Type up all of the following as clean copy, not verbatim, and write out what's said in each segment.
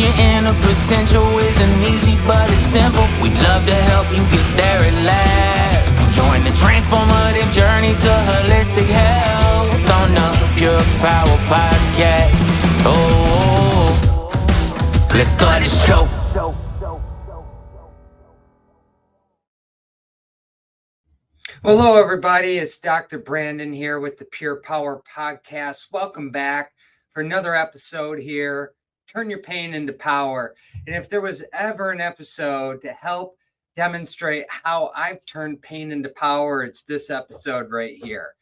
your inner potential isn't easy, but it's simple. We'd love to help you get there at last. Come join the transformative journey to holistic health on the Pure Power Podcast. Oh, let's start the show. Well, hello, everybody. It's Dr. Brandon here with the Pure Power Podcast. Welcome back for another episode here. Turn your pain into power. And if there was ever an episode to help demonstrate how I've turned pain into power, it's this episode right here.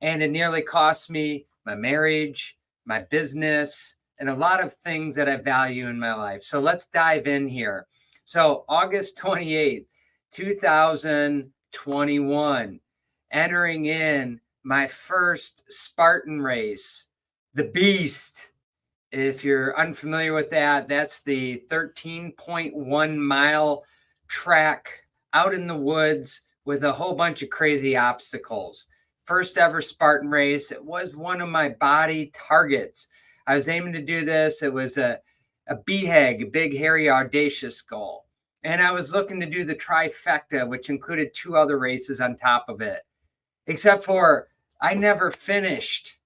And it nearly cost me my marriage, my business, and a lot of things that I value in my life. So let's dive in here. So August 28th, 2021, entering in my first Spartan race, the Beast. If you're unfamiliar with that, that's the 13.1 mile track out in the woods with a whole bunch of crazy obstacles. First ever Spartan race. It was one of my body targets. I was aiming to do this. It was a BHAG, a big, hairy, audacious goal. And I was looking to do the trifecta, which included 2 other races on top of it. Except for I never finished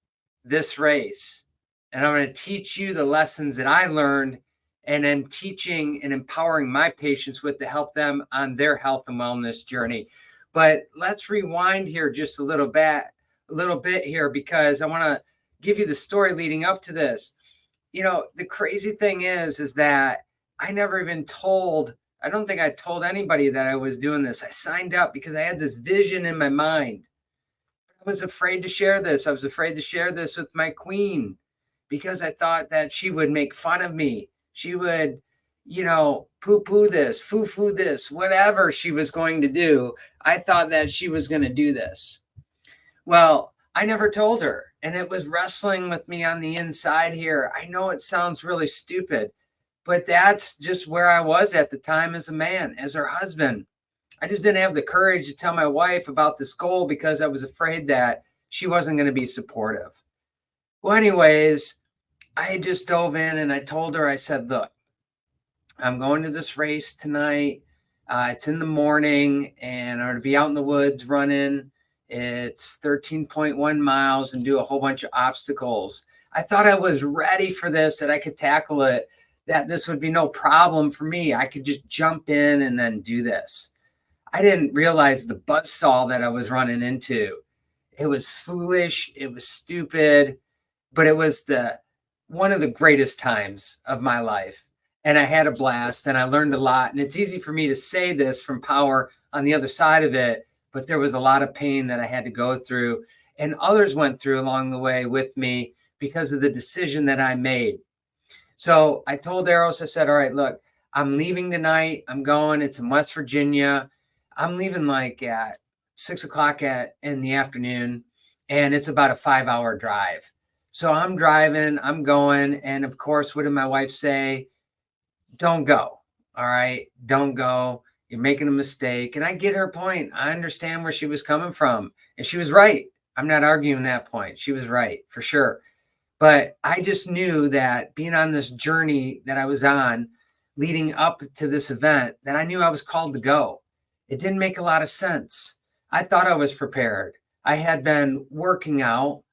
this race. And I'm going to teach you the lessons that I learned, and then teaching and empowering my patients with to help them on their health and wellness journey. But let's rewind here just a little bit here, because I want to give you the story leading up to this. You know, the crazy thing is that I never even I don't think I told anybody that I was doing this. I signed up because I had this vision in my mind. I was afraid to share this. I was afraid to share this with my queen because I thought that she would make fun of me. She would, poo-poo this, foo-foo this, whatever she was going to do. I thought that she was going to do this. Well, I never told her, and it was wrestling with me on the inside here. I know it sounds really stupid, but that's just where I was at the time as a man, as her husband. I just didn't have the courage to tell my wife about this goal because I was afraid that she wasn't going to be supportive. Well, anyways, I just dove in and I told her, I said, look, I'm going to this race tonight. It's in the morning and I'm going to be out in the woods running. It's 13.1 miles and do a whole bunch of obstacles. I thought I was ready for this, that I could tackle it, that this would be no problem for me. I could just jump in and then do this. I didn't realize the buzzsaw that I was running into. It was foolish. It was stupid, but it was one of the greatest times of my life. And I had a blast and I learned a lot. And it's easy for me to say this from power on the other side of it, but there was a lot of pain that I had to go through, and others went through along the way with me because of the decision that I made. So I told Eros, I said, all right, look, I'm leaving tonight. I'm going. It's in West Virginia. I'm leaving like at 6 o'clock in the afternoon, and it's about a 5-hour drive. So I'm driving, I'm going. And of course, what did my wife say? Don't go. All right. Don't go. You're making a mistake. And I get her point. I understand where she was coming from. And she was right. I'm not arguing that point. She was right for sure. But I just knew that being on this journey that I was on leading up to this event, that I knew I was called to go. It didn't make a lot of sense. I thought I was prepared. I had been working out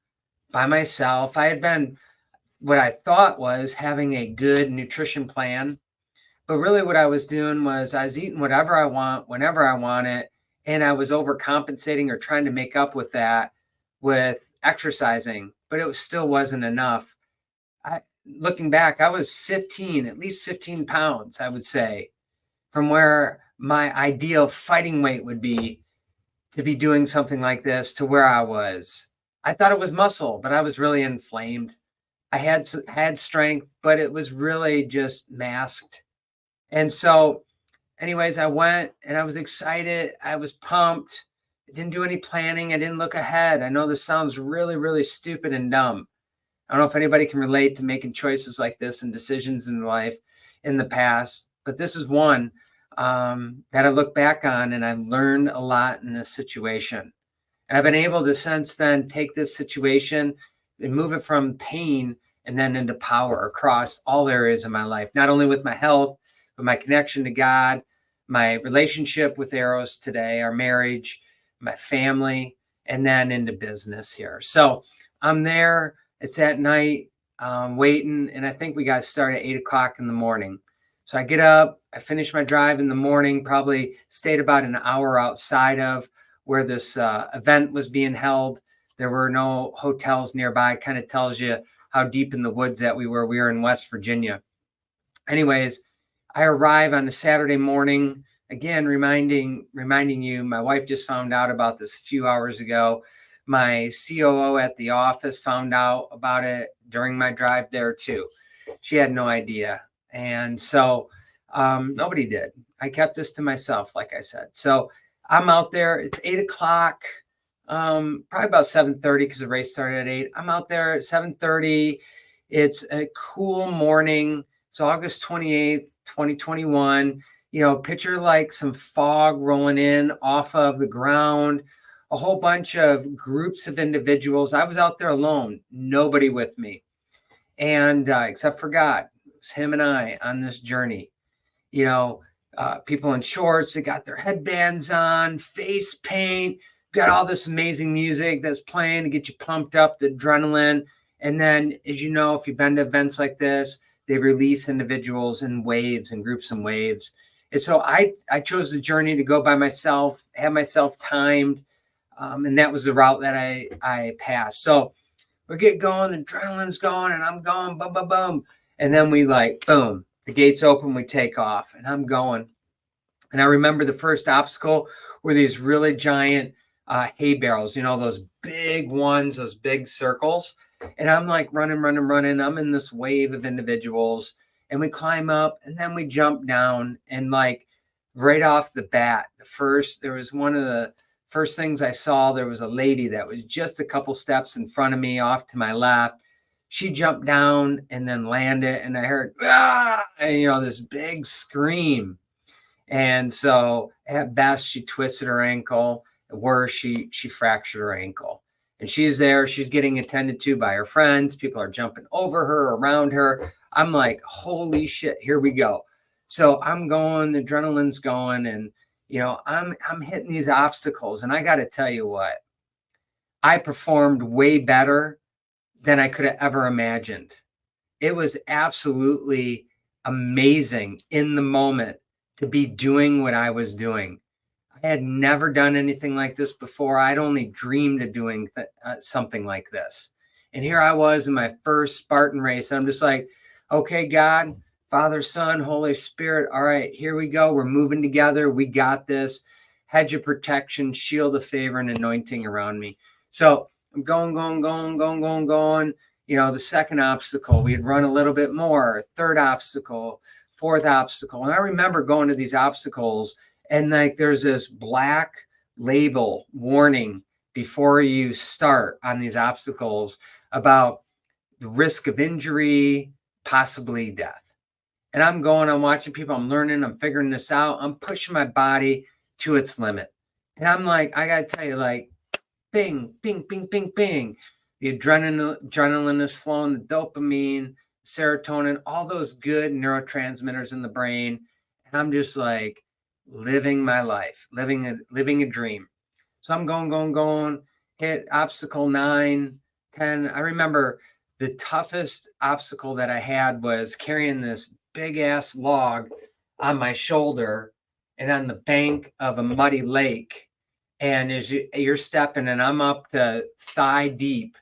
by myself. I had been what I thought was having a good nutrition plan. But really what I was doing was I was eating whatever I want, whenever I want it. And I was overcompensating or trying to make up with that with exercising, but it still wasn't enough. Looking back, I was at least 15 pounds, I would say, from where my ideal fighting weight would be to be doing something like this to where I was. I thought it was muscle, but I was really inflamed. I had strength, but it was really just masked. And so anyways, I went and I was excited. I was pumped. I didn't do any planning. I didn't look ahead. I know this sounds really, really stupid and dumb. I don't know if anybody can relate to making choices like this and decisions in life in the past, but this is one that I look back on, and I've learned a lot in this situation. And I've been able to since then take this situation and move it from pain and then into power across all areas of my life, not only with my health, but my connection to God, my relationship with Eros today, our marriage, my family, and then into business here. So I'm there. It's at night, waiting, and I think we got to start at 8 o'clock in the morning. So I get up, I finish my drive in the morning, probably stayed about an hour outside of where this event was being held. There were no hotels nearby. Kind of tells you how deep in the woods that we were. We were in West Virginia. Anyways, I arrive on a Saturday morning. Again, reminding you, my wife just found out about this a few hours ago. My COO at the office found out about it during my drive there too. She had no idea. And so nobody did. I kept this to myself, like I said. So I'm out there. It's 8 o'clock, probably about 7:30 because the race started at 8. I'm out there at 7:30. It's a cool morning. It's August 28th, 2021. Picture like some fog rolling in off of the ground, a whole bunch of groups of individuals. I was out there alone, nobody with me. And except for God, it was him and I on this journey. People in shorts, they got their headbands on, face paint, got all this amazing music that's playing to get you pumped up, the adrenaline. And then, as you know, if you've been to events like this, they release individuals in waves and groups and waves. And so I chose the journey to go by myself, have myself timed. And that was the route that I passed. So we get going, adrenaline's going, and I'm going, boom, boom, boom. And then we boom, the gates open, we take off, and I'm going. And I remember the first obstacle were these really giant hay barrels, those big ones, those big circles. And I'm running. I'm in this wave of individuals, and we climb up, and then we jump down. And right off the bat, there was one of the first things I saw, there was a lady that was just a couple steps in front of me off to my left. She jumped down and then landed, and I heard, ah, and, this big scream. And so at best, she twisted her ankle. At worst, she fractured her ankle. And she's there. She's getting attended to by her friends. People are jumping over her, around her. I'm like, holy shit, here we go. So I'm going, the adrenaline's going, and I'm hitting these obstacles. And I got to tell you what, I performed way better than I could have ever imagined. It was absolutely amazing in the moment to be doing what I was doing. I had never done anything like this before. I'd only dreamed of doing something like this. And here I was in my first Spartan race. I'm just like, okay, God, Father, Son, Holy Spirit. All right, here we go. We're moving together. We got this. Hedge of protection, shield of favor, and anointing around me. So I'm going. The second obstacle, we had run a little bit more. Third obstacle, fourth obstacle. And I remember going to these obstacles, and there's this black label warning before you start on these obstacles about the risk of injury, possibly death. And I'm watching people, I'm learning, I'm figuring this out. I'm pushing my body to its limit. And I'm like, I got to tell you, bing, bing, bing, bing, bing. The adrenaline is flowing, the dopamine, serotonin, all those good neurotransmitters in the brain. And I'm just living my life, living a dream. So I'm going, hit obstacle 9, 10. I remember the toughest obstacle that I had was carrying this big ass log on my shoulder and on the bank of a muddy lake. And as you're stepping, and I'm up to thigh deep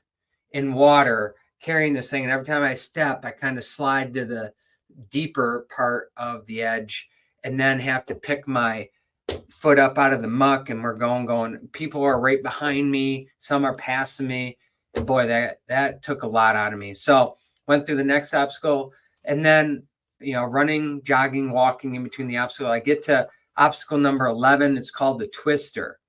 in water carrying this thing. And every time I step, I kind of slide to the deeper part of the edge and then have to pick my foot up out of the muck. And we're going. People are right behind me. Some are passing me. And boy, that took a lot out of me. So went through the next obstacle, and then, running, jogging, walking in between the obstacle. I get to obstacle number 11. It's called the twister.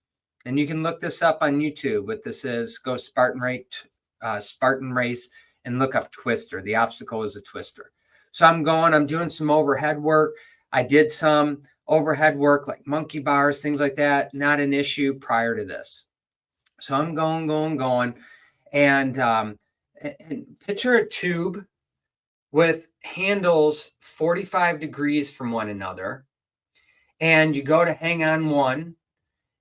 And you can look this up on YouTube. What this is, go Spartan race and look up twister. The obstacle is a twister. So I'm doing some overhead work. I did some overhead work like monkey bars, things like that. Not an issue prior to this. So I'm going. And And picture a tube with handles 45 degrees from one another. And you go to hang on one,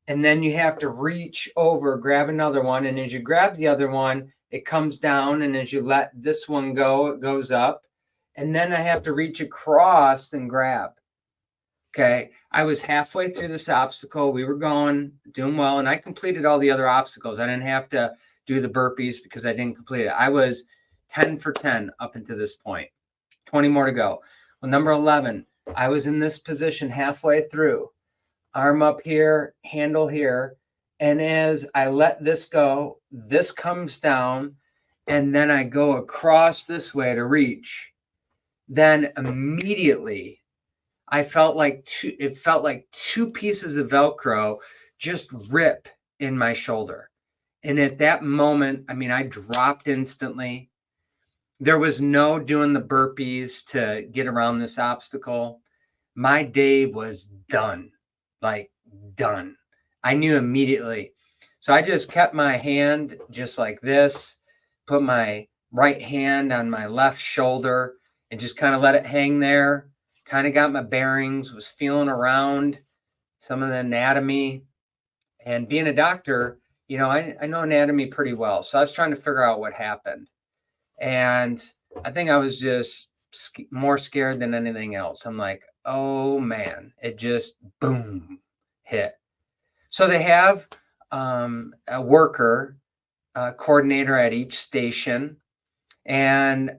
and then you have to reach over, grab another one. And as you grab the other one, it comes down. And as you let this one go, it goes up. And then I have to reach across and grab. Okay. I was halfway through this obstacle. We were doing well. And I completed all the other obstacles. I didn't have to do the burpees because I didn't complete it. I was 10 for 10 up until this point. 20 more to go. Well, number 11, I was in this position halfway through. Arm up here, handle here. And as I let this go, this comes down, and then I go across this way to reach. Then immediately it felt like two pieces of Velcro just rip in my shoulder. And at that moment, I dropped instantly. There was no doing the burpees to get around this obstacle. My day was done. Like done. I knew immediately. So I just kept my hand just like this, put my right hand on my left shoulder and just kind of let it hang there. Kind of got my bearings, was feeling around some of the anatomy. And being a doctor, I know anatomy pretty well. So I was trying to figure out what happened. And I think I was just more scared than anything else. I'm like, oh man, it just boom hit. So they have a worker coordinator at each station, and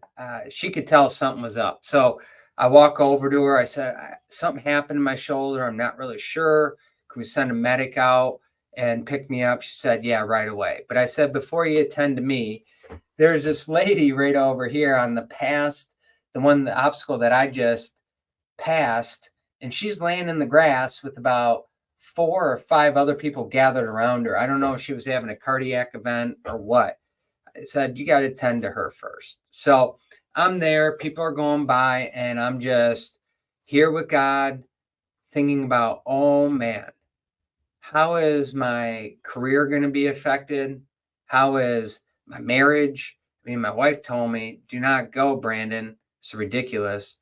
she could tell something was up. So I walk over to her. I said, something happened to my shoulder. I'm not really sure. Can we send a medic out and pick me up? She said, yeah, right away. But I said, before you attend to me, there's this lady right over here on the obstacle that I just passed, and she's laying in the grass with about 4 or 5 other people gathered around her. I don't know if she was having a cardiac event or what. I said, you got to attend to her first. So I'm there, people are going by, and I'm just here with God thinking about, oh man, how is my career going to be affected? How is my marriage? My wife told me, do not go, Brandon. It's ridiculous.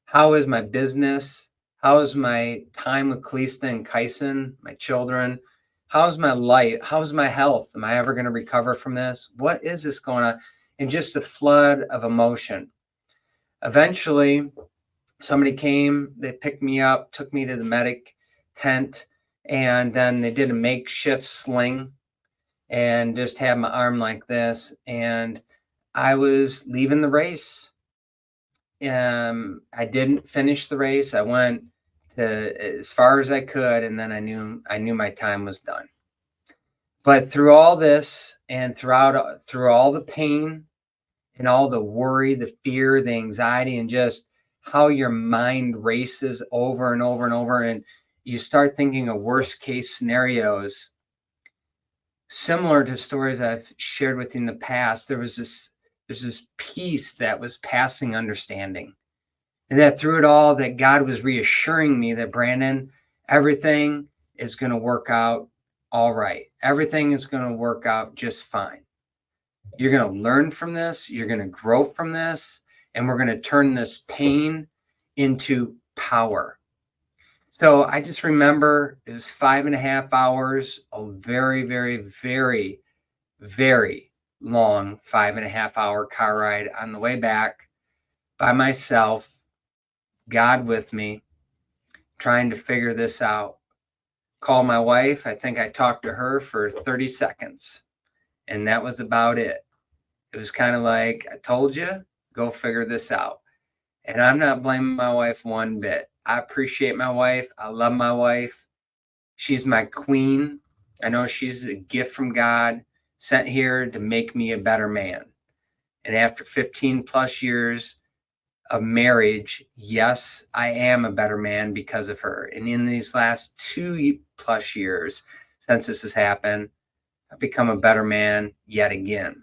How is my business? How is my time with Kalista and Kyson, my children? How's my life? How's my health? Am I ever going to recover from this? What is this going on? And just a flood of emotion. Eventually, somebody came, they picked me up, took me to the medic tent, and then they did a makeshift sling and just had my arm like this. And I was leaving the race. I didn't finish the race. I went to as far as I could, and then I knew my time was done. But through all this, and through all the pain and all the worry, the fear, the anxiety, and just how your mind races over and over and over, and you start thinking of worst case scenarios, similar to stories I've shared with you in the past. There's this peace that was passing understanding. And that through it all, that God was reassuring me that, Brandon, everything is going to work out all right. Everything is going to work out just fine. You're going to learn from this. You're going to grow from this. And we're going to turn this pain into power. So I just remember it was 5.5 hours, a very, very, very, very long 5.5 hour car ride on the way back by myself, God with me, trying to figure this out. Call my wife. I think I talked to her for 30 seconds, and that was about it. It was kind of like, I told you, go figure this out. And I'm not blaming my wife one bit. I appreciate my wife. I love my wife. She's my queen. I know she's a gift from God, sent here to make me a better man. And after 15 plus years of marriage, yes, I am a better man because of her. And in these last 2 plus years since this has happened, I've become a better man yet again.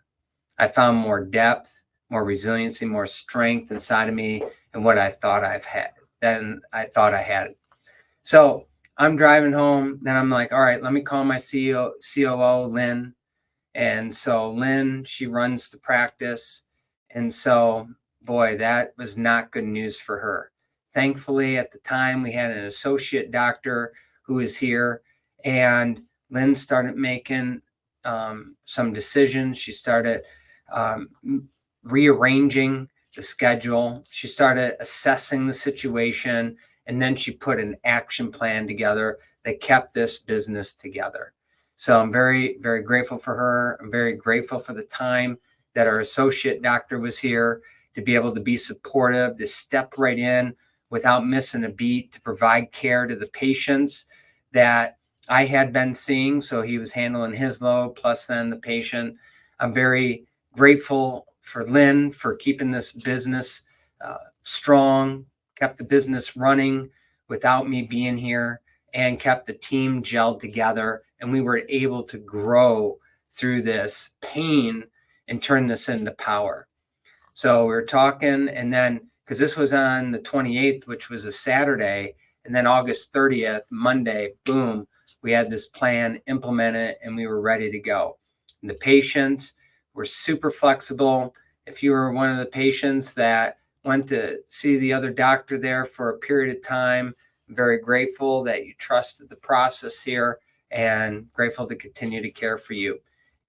I found more depth, more resiliency, more strength inside of me and what I thought I had. So I'm driving home. Then I'm like, all right, let me call my COO, Lynn, And so Lynn, she runs the practice. And so, boy, that was not good news for her. Thankfully, at the time, we had an associate doctor who was here, and Lynn started making some decisions. She started rearranging the schedule. She started assessing the situation, and then she put an action plan together that kept this business together. So I'm very, very grateful for her. I'm very grateful for the time that our associate doctor was here to be able to be supportive, to step right in without missing a beat, to provide care to the patients that I had been seeing. So he was handling his load, plus then the patient. I'm very grateful for Lynn for keeping this business strong, kept the business running without me being here, and kept the team gelled together. And we were able to grow through this pain and turn this into power. So we were talking, and then, because this was on the 28th, which was a Saturday, and then August 30th, Monday, boom, we had this plan implemented, and we were ready to go. And the patients were super flexible. If you were one of the patients that went to see the other doctor there for a period of time, I'm very grateful that you trusted the process here, and grateful to continue to care for you.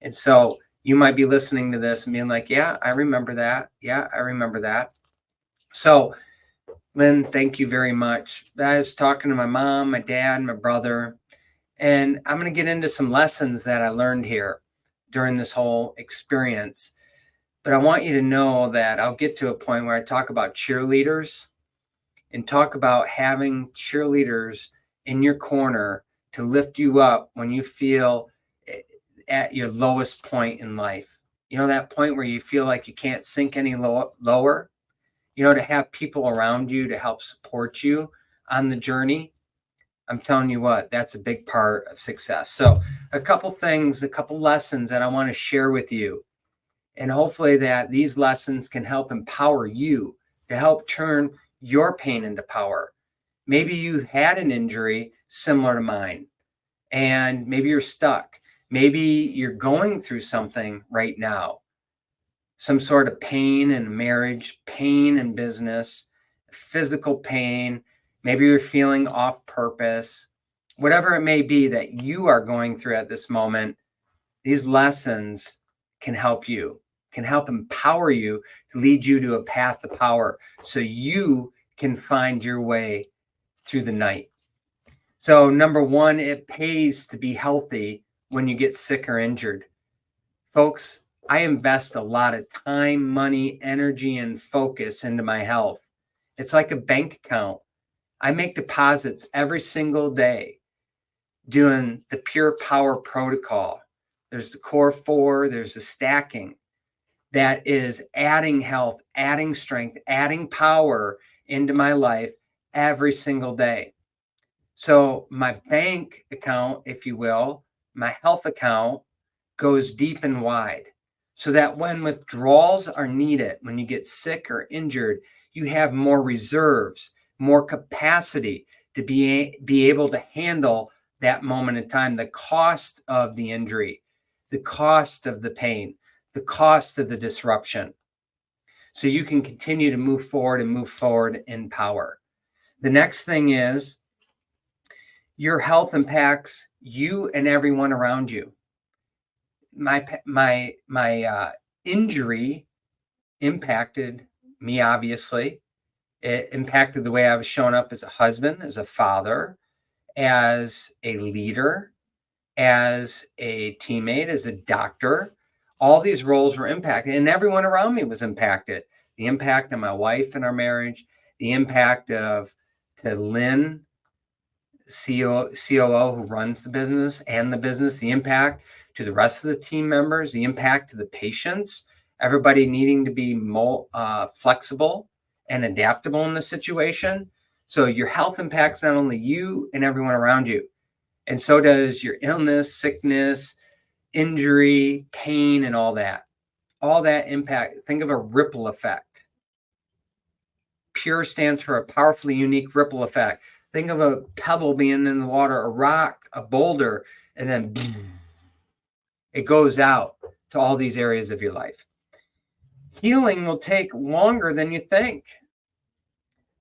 And so you might be listening to this and being like, yeah, I remember that. Yeah, I remember that. So Lynn, thank you very much. I was talking to my mom, my dad, my brother, and I'm going to get into some lessons that I learned here during this whole experience. But I want you to know that I'll get to a point where I talk about cheerleaders and talk about having cheerleaders in your corner to lift you up when you feel at your lowest point in life. You know, that point where you feel like you can't sink any lower, you know, to have people around you to help support you on the journey. I'm telling you what, that's a big part of success. So a couple things, a couple lessons that I want to share with you. And hopefully that these lessons can help empower you to help turn your pain into power. Maybe you had an injury similar to mine, and maybe you're stuck. Maybe you're going through something right now, some sort of pain in marriage, pain in business, physical pain. Maybe you're feeling off purpose, whatever it may be that you are going through at this moment. These lessons can help you, can help empower you to lead you to a path of power so you can find your way through the night. So number one, it pays to be healthy when you get sick or injured. Folks, I invest a lot of time, money, energy, and focus into my health. It's like a bank account. I make deposits every single day doing the Pure Power protocol. There's the core 4, there's the stacking. That is adding health, adding strength, adding power into my life every single day. So my bank account, if you will, my health account goes deep and wide so that when withdrawals are needed, when you get sick or injured, you have more reserves, more capacity to be able to handle that moment in time, the cost of the injury, the cost of the pain, the cost of the disruption. So you can continue to move forward in power. The next thing is your health impacts you and everyone around you. My injury impacted me, obviously. It impacted the way I was showing up as a husband, as a father, as a leader, as a teammate, as a doctor. All these roles were impacted, and everyone around me was impacted. The impact of my wife and our marriage, the impact of to Lynn, COO who runs the business, the impact to the rest of the team members, the impact to the patients, everybody needing to be more flexible and adaptable in the situation. So your health impacts not only you and everyone around you, and so does your illness, sickness, injury, pain, and all that. All that impact. Think of a ripple effect. Pure stands for a powerfully unique ripple effect. Think of a pebble being in the water, a rock, a boulder, and then boom, it goes out. to all these areas of your life. Healing will take longer than you think.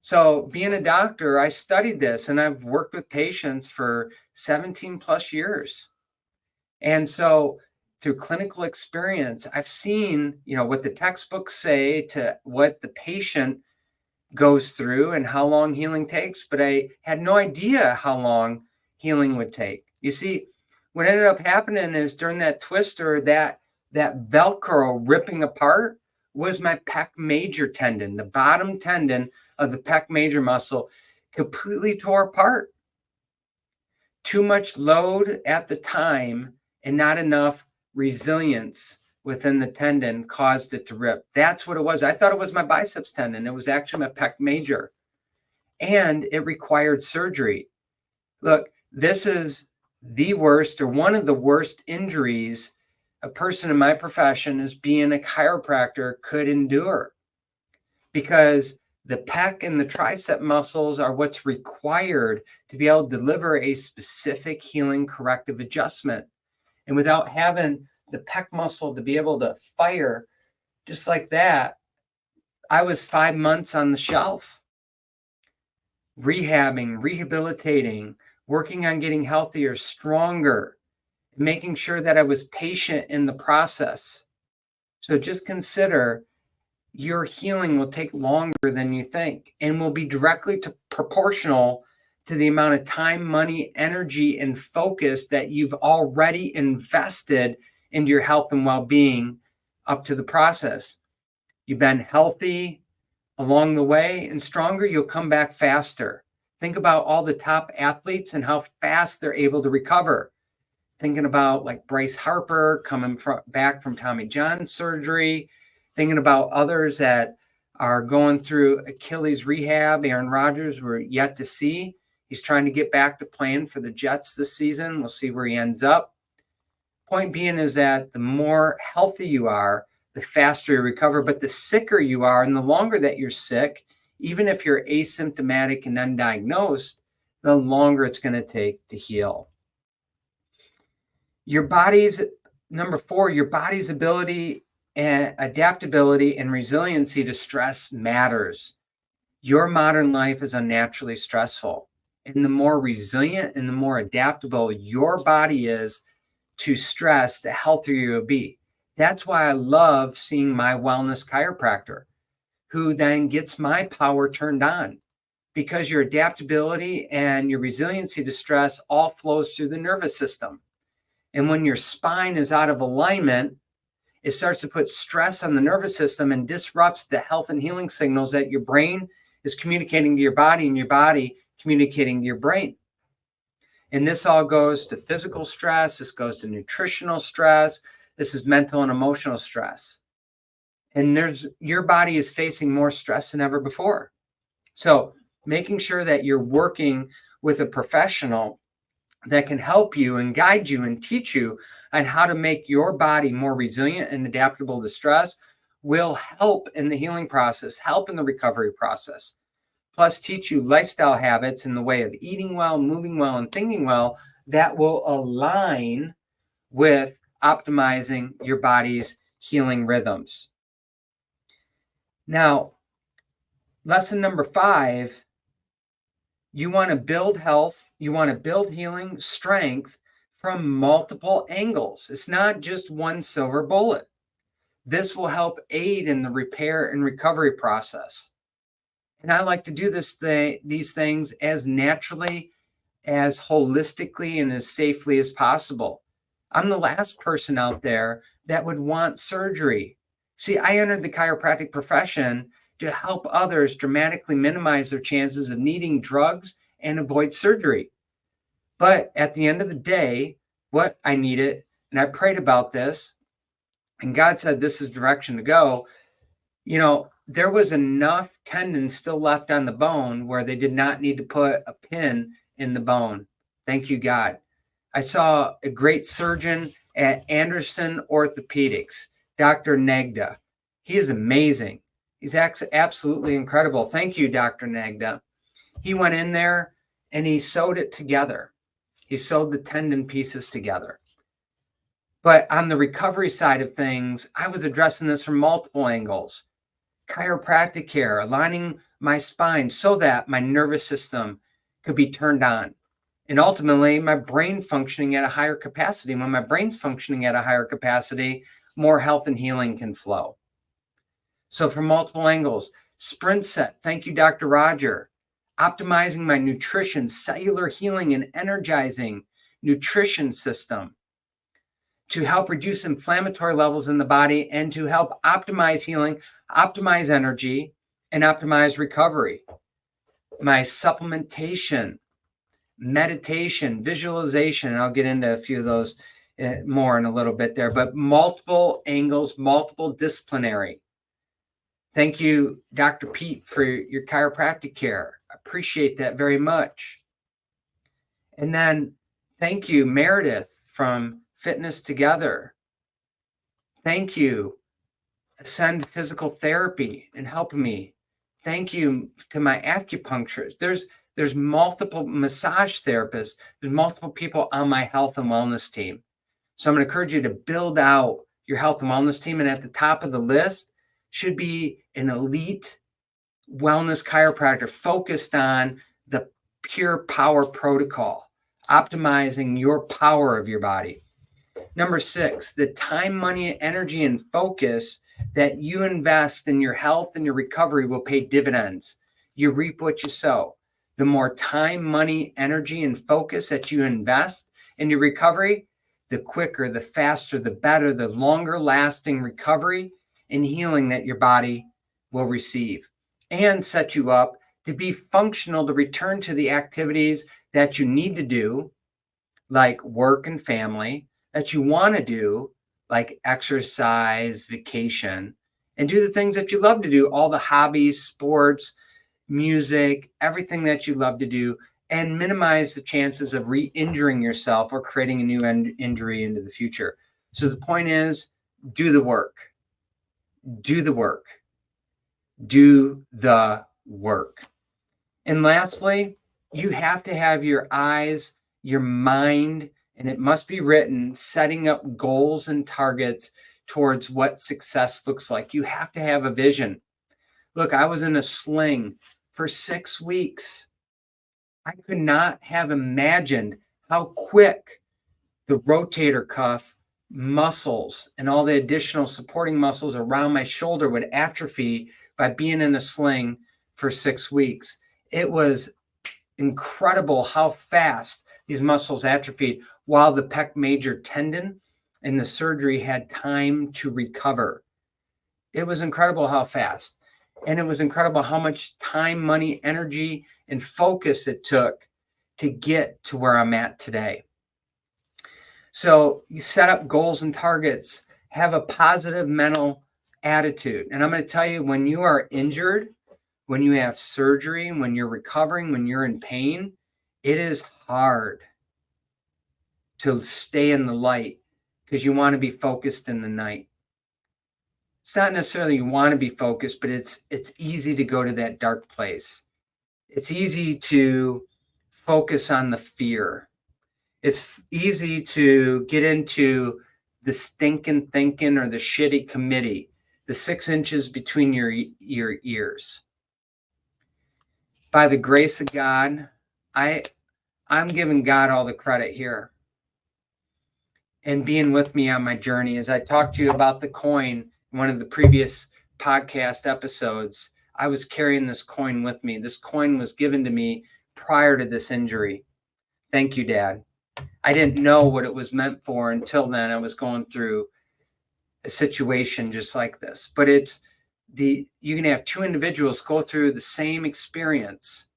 So being a doctor, I studied this and I've worked with patients for 17 plus years. And so through clinical experience, I've seen, what the textbooks say to what the patient goes through and how long healing takes, but I had no idea how long healing would take. You see, what ended up happening is during that twister, that Velcro ripping apart was my pec major tendon. The bottom tendon of the pec major muscle completely tore apart. Too much load at the time and not enough resilience within the tendon caused it to rip. That's what it was. I thought it was my biceps tendon. It was actually my pec major. And it required surgery. Look, this is the worst or one of the worst injuries a person in my profession as being a chiropractor could endure, because the pec and the tricep muscles are what's required to be able to deliver a specific healing corrective adjustment. And without having the pec muscle to be able to fire just like that, I was 5 months on the shelf, rehabbing, rehabilitating, working on getting healthier, stronger, making sure that I was patient in the process. So just consider your healing will take longer than you think and will be directly proportional to the amount of time, money, energy, and focus that you've already invested into your health and well-being up to the process. You've been healthy along the way and stronger, you'll come back faster. Think about all the top athletes and how fast they're able to recover. Thinking about like Bryce Harper coming back from Tommy John surgery, thinking about others that are going through Achilles rehab. Aaron Rodgers, we're yet to see. He's trying to get back to playing for the Jets this season. We'll see where he ends up. Point being is that the more healthy you are, the faster you recover, but the sicker you are and the longer that you're sick, even if you're asymptomatic and undiagnosed, the longer it's going to take to heal. Number 4, your body's ability and adaptability and resiliency to stress matters. Your modern life is unnaturally stressful. And the more resilient and the more adaptable your body is to stress, the healthier you'll be. That's why I love seeing my wellness chiropractor, who then gets my power turned on, because your adaptability and your resiliency to stress all flows through the nervous system. And when your spine is out of alignment, it starts to put stress on the nervous system and disrupts the health and healing signals that your brain is communicating to your body and your body communicating to your brain. And this all goes to physical stress. This goes to nutritional stress. This is mental and emotional stress. And your body is facing more stress than ever before. So making sure that you're working with a professional that can help you and guide you and teach you on how to make your body more resilient and adaptable to stress will help in the healing process, help in the recovery process. Plus teach you lifestyle habits in the way of eating well, moving well, and thinking well that will align with optimizing your body's healing rhythms. Now, lesson number 5, you want to build health, you want to build healing, strength from multiple angles. It's not just one silver bullet. This will help aid in the repair and recovery process. And I like to do these things as naturally, as holistically, and as safely as possible. I'm the last person out there that would want surgery. See, I entered the chiropractic profession to help others dramatically minimize their chances of needing drugs and avoid surgery. But at the end of the day, what I needed, and I prayed about this, and God said, this is direction to go. There was enough tendon still left on the bone where they did not need to put a pin in the bone. Thank you, God. I saw a great surgeon at Anderson Orthopedics, Dr. Negda. He is amazing. He's absolutely incredible. Thank you, Dr. Negda. He went in there and he sewed it together. He sewed the tendon pieces together. But on the recovery side of things, I was addressing this from multiple angles. Chiropractic care, aligning my spine so that my nervous system could be turned on. And ultimately, my brain functioning at a higher capacity. When my brain's functioning at a higher capacity, more health and healing can flow. So from multiple angles, sprint set, thank you, Dr. Roger. Optimizing my nutrition, cellular healing, and energizing nutrition system to help reduce inflammatory levels in the body and to help optimize healing, optimize energy, and optimize recovery. My supplementation, meditation, visualization, and I'll get into a few of those more in a little bit there, but multiple angles, multiple disciplinary. Thank you, Dr. Pete, for your chiropractic care. I appreciate that very much. And then thank you, Meredith from Fitness Together. Thank you, Ascend Physical Therapy, and helping me. Thank you to my acupuncturist. There's multiple massage therapists. There's multiple people on my health and wellness team. So I'm going to encourage you to build out your health and wellness team. And at the top of the list should be an elite wellness chiropractor focused on the pure power protocol, optimizing your power of your body. Number 6, the time, money, energy, and focus that you invest in your health and your recovery will pay dividends. You reap what you sow. The more time, money, energy, and focus that you invest in your recovery, the quicker, the faster, the better, the longer lasting recovery and healing that your body will receive, and set you up to be functional to return to the activities that you need to do, like work and family, that you want to do, like exercise, vacation, and do the things that you love to do, all the hobbies, sports, music, everything that you love to do, and minimize the chances of re-injuring yourself or creating a new injury into the future. So the point is, do the work. Do the work. Do the work. And lastly, you have to have your eyes, your mind, and it must be written, setting up goals and targets towards what success looks like. You have to have a vision. Look, I was in a sling for 6 weeks. I could not have imagined how quick the rotator cuff muscles and all the additional supporting muscles around my shoulder would atrophy by being in a sling for 6 weeks. It was incredible how fast these muscles atrophied while the pec major tendon and the surgery had time to recover. It was incredible how fast. And it was incredible how much time, money, energy, and focus it took to get to where I'm at today. So you set up goals and targets, have a positive mental attitude. And I'm going to tell you, when you are injured, when you have surgery, when you're recovering, when you're in pain, it is hard to stay in the light because you want to be focused in the night. It's not necessarily you want to be focused, but it's easy to go to that dark place. It's easy to focus on the fear. It's easy to get into the stinking thinking or the shitty committee, the 6 inches between your ears. By the grace of God, I'm giving God all the credit here and being with me on my journey. As I talked to you about the coin in one of the previous podcast episodes, I was carrying this coin with me. This coin was given to me prior to this injury. Thank you, Dad. I didn't know what it was meant for until then. I was going through a situation just like this. But you can have 2 individuals go through the same experience,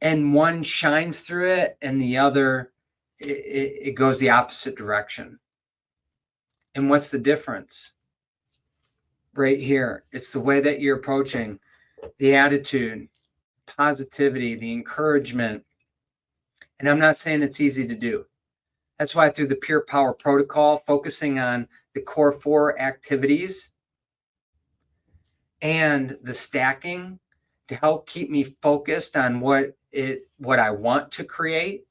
and one shines through it and the other, it goes the opposite direction. And what's the difference? Right here. It's the way that you're approaching, the attitude, positivity, the encouragement. And I'm not saying it's easy to do. That's why through the Pure Power Protocol, focusing on the core 4 activities and the stacking to help keep me focused on what I want to create,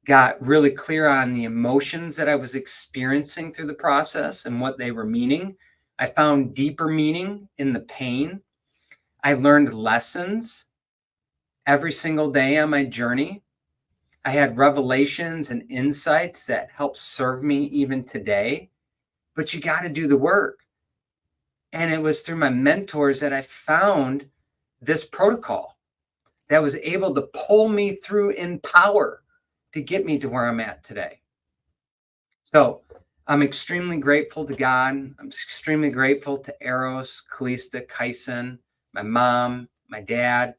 got really clear on the emotions that I was experiencing through the process and what they were meaning. I found deeper meaning in the pain. I learned lessons every single day on my journey. I had revelations and insights that help serve me even today. But you got to do the work. And it was through my mentors that I found this protocol that was able to pull me through in power to get me to where I'm at today. So I'm extremely grateful to God. I'm extremely grateful to Eros, Kalista, Kyson, my mom, my dad,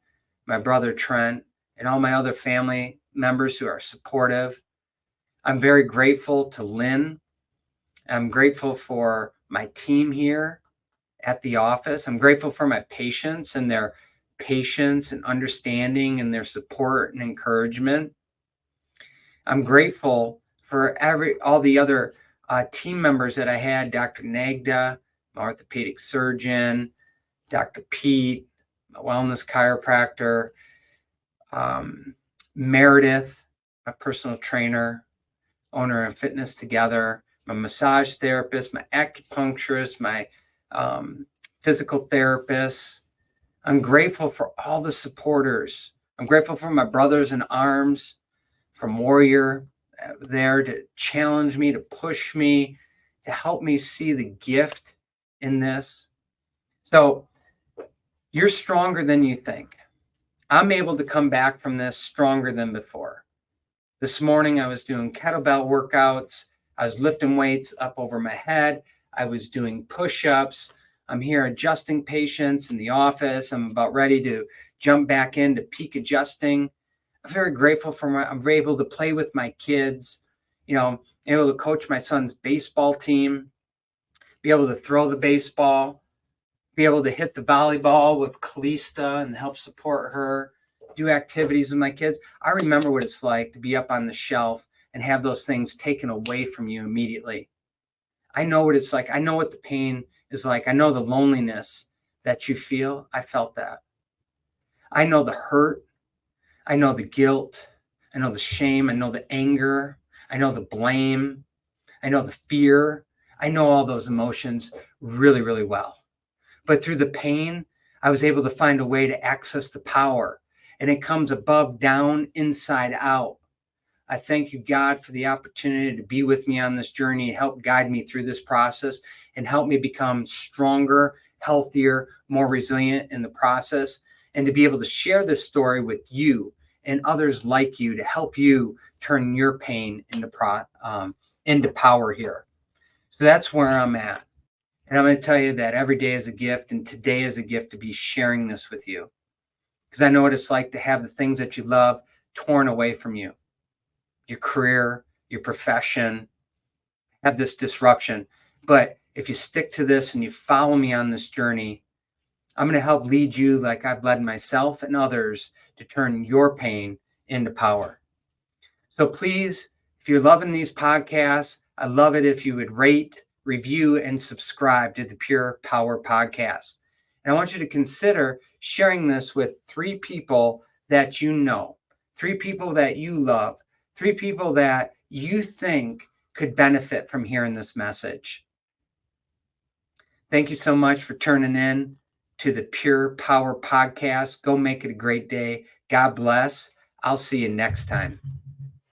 my brother Trent, and all my other family members who are supportive. I'm very grateful to Lynn. I'm grateful for my team here at the office. I'm grateful for my patients and their patience and understanding and their support and encouragement. I'm grateful for all the other team members that I had, Dr. Nagda, my orthopedic surgeon, Dr. Pete, my wellness chiropractor, Meredith, my personal trainer, owner of Fitness Together, my massage therapist, my acupuncturist, my physical therapist. I'm grateful for all the supporters. I'm grateful for my brothers in arms, from Warrior, there to challenge me, to push me, to help me see the gift in this. So you're stronger than you think. I'm able to come back from this stronger than before. This morning, I was doing kettlebell workouts. I was lifting weights up over my head. I was doing push-ups. I'm here adjusting patients in the office. I'm about ready to jump back into peak adjusting. I'm very grateful I'm able to play with my kids, able to coach my son's baseball team, be able to throw the baseball, be able to hit the volleyball with Kalista and help support her, do activities with my kids. I remember what it's like to be up on the shelf and have those things taken away from you immediately. I know what it's like. I know what the pain is like. I know the loneliness that you feel. I felt that. I know the hurt. I know the guilt. I know the shame. I know the anger. I know the blame. I know the fear. I know all those emotions really, really well. But through the pain, I was able to find a way to access the power. And it comes above, down, inside out. I thank you, God, for the opportunity to be with me on this journey, help guide me through this process, and help me become stronger, healthier, more resilient in the process, and to be able to share this story with you and others like you to help you turn your pain into power here. So that's where I'm at. And I'm going to tell you that every day is a gift, and today is a gift to be sharing this with you. Because I know what it's like to have the things that you love torn away from you. Your career, your profession, have this disruption. But if you stick to this and you follow me on this journey, I'm going to help lead you like I've led myself and others to turn your pain into power. So please, if you're loving these podcasts, I love it if you would rate, review, and subscribe to the Pure Power Podcast. And I want you to consider sharing this with 3 people that you know, 3 people that you love, 3 people that you think could benefit from hearing this message. Thank you so much for tuning in to the Pure Power Podcast. Go make it a great day. God bless. I'll see you next time.